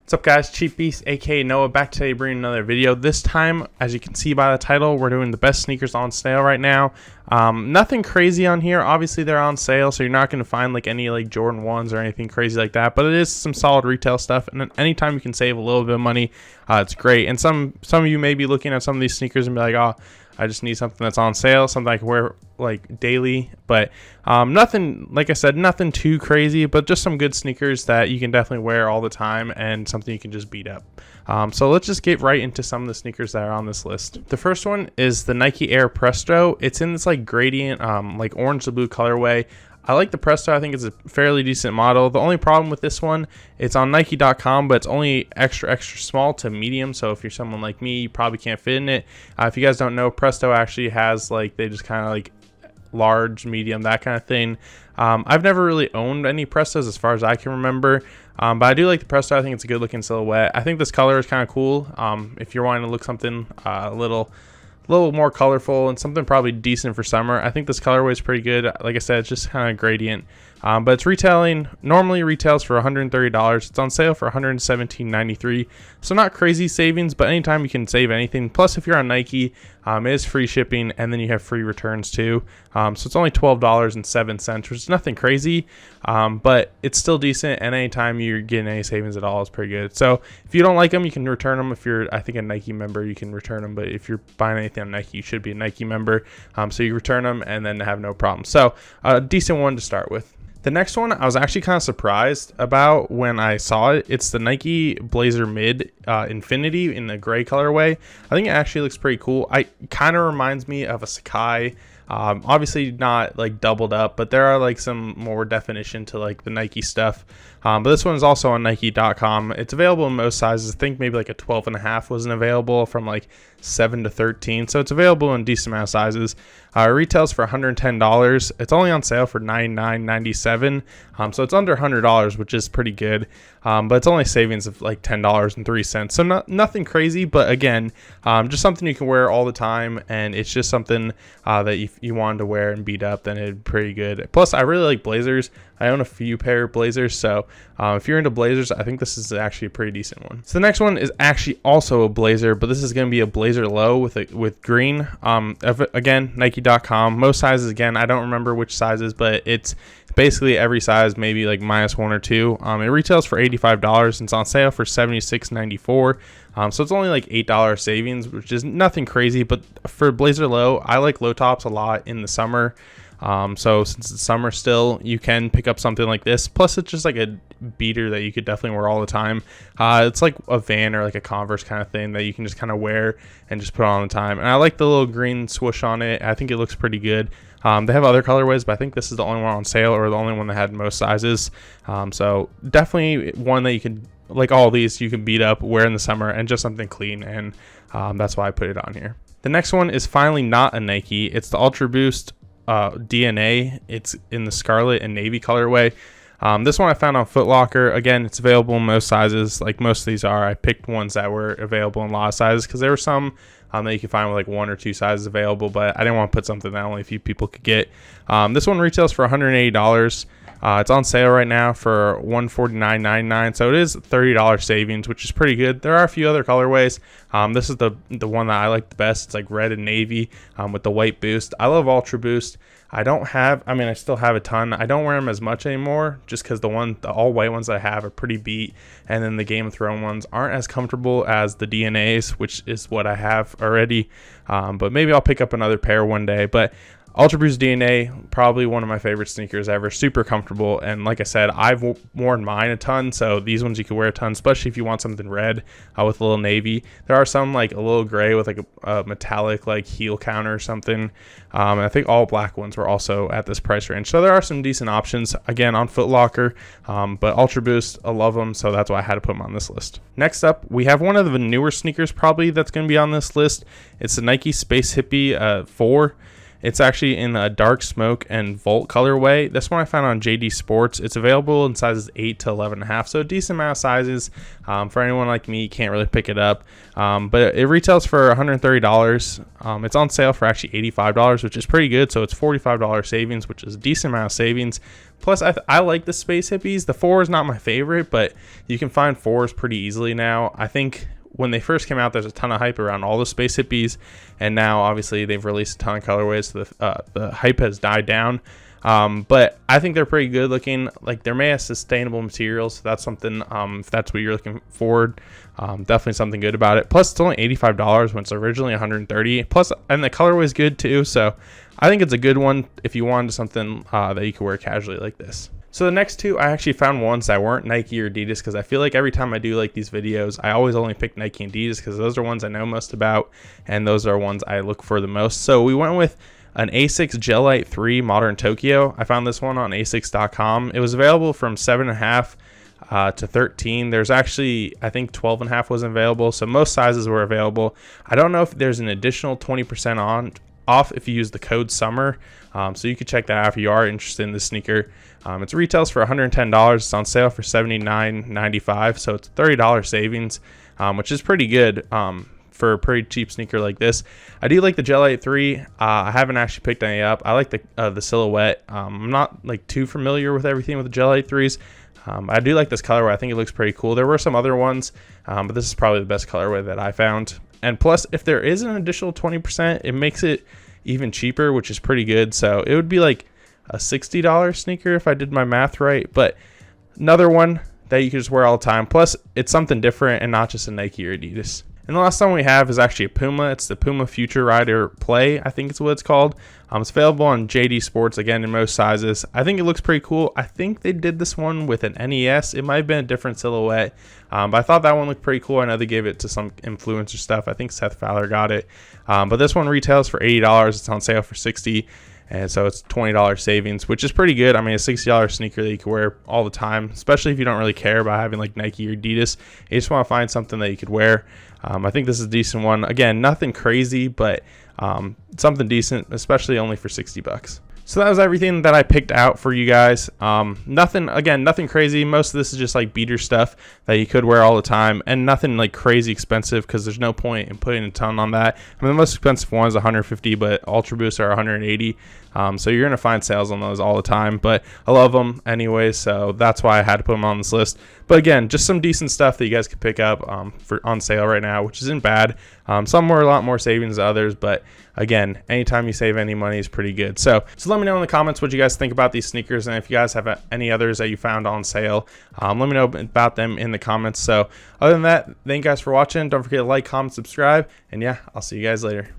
What's up guys, Cheap Beast aka Noah back today bringing another video. This time, as you can see by the title, we're doing the best sneakers on sale right now. Nothing crazy on here. Obviously they're on sale, so you're not going to find like any like Jordan 1s or anything crazy like that, but it is some solid retail stuff, and anytime you can save a little bit of money, it's great. And some of you may be looking at some of these sneakers and be like, oh, I just need something that's on sale, something I can wear like daily, but nothing, like I said, nothing too crazy, but just some good sneakers that you can definitely wear all the time and something you can just beat up. So let's just get right into some of the sneakers that are on this list. The first one is the Nike Air Presto. It's in this like gradient, like orange to blue colorway. I like the Presto. I think it's a fairly decent model. The only problem with this one, it's on Nike.com, but it's only extra small to medium. So if you're someone like me, you probably can't fit in it. If you guys don't know, Presto actually has like, they just kind of like large, medium, that kind of thing. I've never really owned any Prestos as far as I can remember. But I do like the Presto. I think it's a good looking silhouette. I think this color is kind of cool. If you're wanting to look something a little more colorful and something probably decent for summer, I think this colorway is pretty good. Like I said, it's just kind of gradient, but it's normally retails for $130. It's on sale for $117.93, so not crazy savings, but anytime you can save anything. Plus if you're on Nike, it is free shipping, and then you have free returns too. So it's only $12.07, which is nothing crazy, but it's still decent, and anytime you're getting any savings at all is pretty good. So if you don't like them, you can return them. If you're, I think, a Nike member, you can return them, but if you're buying anything on Nike, you should be a Nike member, so you return them and then have no problem. So a decent one to start with. The next one I was actually kind of surprised about when I saw it. It's the Nike Blazer Mid Infinity in the gray colorway. I think it actually looks pretty cool. It kind of reminds me of a Sakai. Obviously not like doubled up, but there are like some more definition to like the Nike stuff. But this one is also on Nike.com. It's available in most sizes. I think maybe like a 12.5 wasn't available, from like 7 to 13. So it's available in a decent amount of sizes. It retails for $110. It's only on sale for $99.97. So it's under $100, which is pretty good. But it's only savings of like $10.03. So nothing crazy, but again, just something you can wear all the time, and it's just something that if you wanted to wear and beat up, then it'd be pretty good. Plus, I really like Blazers. I own a few pair of Blazers, so if you're into Blazers, I think this is actually a pretty decent one. So the next one is actually also a Blazer, but this is going to be a Blazer low with green. Again, Nike.com. Most sizes, again, I don't remember which sizes, but it's basically every size, maybe like -1 or 2. It retails for $85 and it's on sale for $76.94. So it's only like $8 savings, which is nothing crazy, but for Blazer low, I like low tops a lot in the summer. So since it's summer still, you can pick up something like this. Plus it's just like a beater that you could definitely wear all the time. It's like a Van or like a Converse kind of thing that you can just kind of wear and just put on all the time. And I like the little green swoosh on it. I think it looks pretty good. They have other colorways, but I think this is the only one on sale, or the only one that had most sizes. So definitely one that you can, like all these, you can beat up, wear in the summer, and just something clean. And that's why I put it on here. The next one is finally not a Nike. It's the Ultraboost DNA. It's in the scarlet and navy colorway. This one I found on Foot Locker. Again, it's available in most sizes, like most of these are. I picked ones that were available in a lot of sizes, because there were some that you can find with like 1 or 2 sizes available, but I didn't want to put something that only a few people could get. This one retails for $180. It's on sale right now for $149.99, so it is $30 savings, which is pretty good. There are a few other colorways. This is the one that I like the best. It's like red and navy with the white boost. I love Ultra Boost. I still have a ton. I don't wear them as much anymore, just because the all white ones I have are pretty beat, and then the Game of Thrones ones aren't as comfortable as the DNAs, which is what I have already. But maybe I'll pick up another pair one day. But Ultraboost DNA, probably one of my favorite sneakers ever. Super comfortable, and like I said, I've worn mine a ton, so these ones you can wear a ton, especially if you want something red with a little navy. There are some like a little gray with like a metallic like heel counter or something, and I think all black ones were also at this price range. So there are some decent options, again, on Foot Locker, but Ultraboost, I love them, so that's why I had to put them on this list. Next up, we have one of the newer sneakers probably that's going to be on this list. It's the Nike Space Hippie 4. It's actually in a dark smoke and Volt colorway. This one I found on JD Sports. It's available in sizes 8 to 11.5, so a decent amount of sizes. For anyone like me, you can't really pick it up, but it retails for $130. It's on sale for actually $85, which is pretty good, so it's $45 savings, which is a decent amount of savings. Plus, I like the Space Hippies. The 4 is not my favorite, but you can find 4s pretty easily now. I think when they first came out, there's a ton of hype around all the Space Hippies, and now obviously they've released a ton of colorways, so the hype has died down. But I think they're pretty good looking. Like, they're made of sustainable materials, so that's something, if that's what you're looking forward, definitely something good about it. Plus, it's only $85 when it's originally $130. Plus, and the colorway is good too, so I think it's a good one if you wanted something that you could wear casually like this. So the next two, I actually found ones that weren't Nike or Adidas, because I feel like every time I do like these videos, I always only pick Nike and Adidas because those are ones I know most about, and those are ones I look for the most. So we went with an Asics Gel-Lyte III Modern Tokyo. I found this one on asics.com. It was available from 7.5 to 13. There's actually, I think 12.5 was available, so most sizes were available. I don't know if there's an additional 20% off if you use the code SUMMER, so you could check that out if you are interested in this sneaker. It retails for $110. It's on sale for $79.95, so it's $30 savings, which is pretty good for a pretty cheap sneaker like this. I do like the Gel-Lyte 3. I haven't actually picked any up. I like the silhouette. I'm not like too familiar with everything with the Gel-Lyte 3s. I do like this colorway. I think it looks pretty cool. There were some other ones, but this is probably the best colorway that I found. And plus, if there is an additional 20%, it makes it even cheaper, which is pretty good. So it would be like a $60 sneaker if I did my math right. But another one that you can just wear all the time. Plus, it's something different and not just a Nike or Adidas. And the last one we have is actually a Puma. It's the Puma Future Rider Play, I think it's what it's called. It's available on JD Sports, again, in most sizes. I think it looks pretty cool. I think they did this one with an NES. It might have been a different silhouette, but I thought that one looked pretty cool. I know they gave it to some influencer stuff. I think Seth Fowler got it. But this one retails for $80. It's on sale for $60. And so it's $20 savings, which is pretty good. I mean, a $60 sneaker that you can wear all the time, especially if you don't really care about having like Nike or Adidas. You just want to find something that you could wear. I think this is a decent one. Again, nothing crazy, but something decent, especially only for $60. So that was everything that I picked out for you guys. Nothing crazy. Most of this is just like beater stuff that you could wear all the time, and nothing like crazy expensive, because there's no point in putting a ton on that. I mean, the most expensive one is $150, but Ultraboosts are $180. So you're gonna find sales on those all the time, but I love them anyway, so that's why I had to put them on this list. But again, just some decent stuff that you guys could pick up for on sale right now, which isn't bad. Some were a lot more savings than others, but again, anytime you save any money is pretty good. So let me know in the comments what you guys think about these sneakers, and if you guys have any others that you found on sale, let me know about them in the comments. So other than that, thank you guys for watching. Don't forget to like, comment, subscribe, and yeah, I'll see you guys later.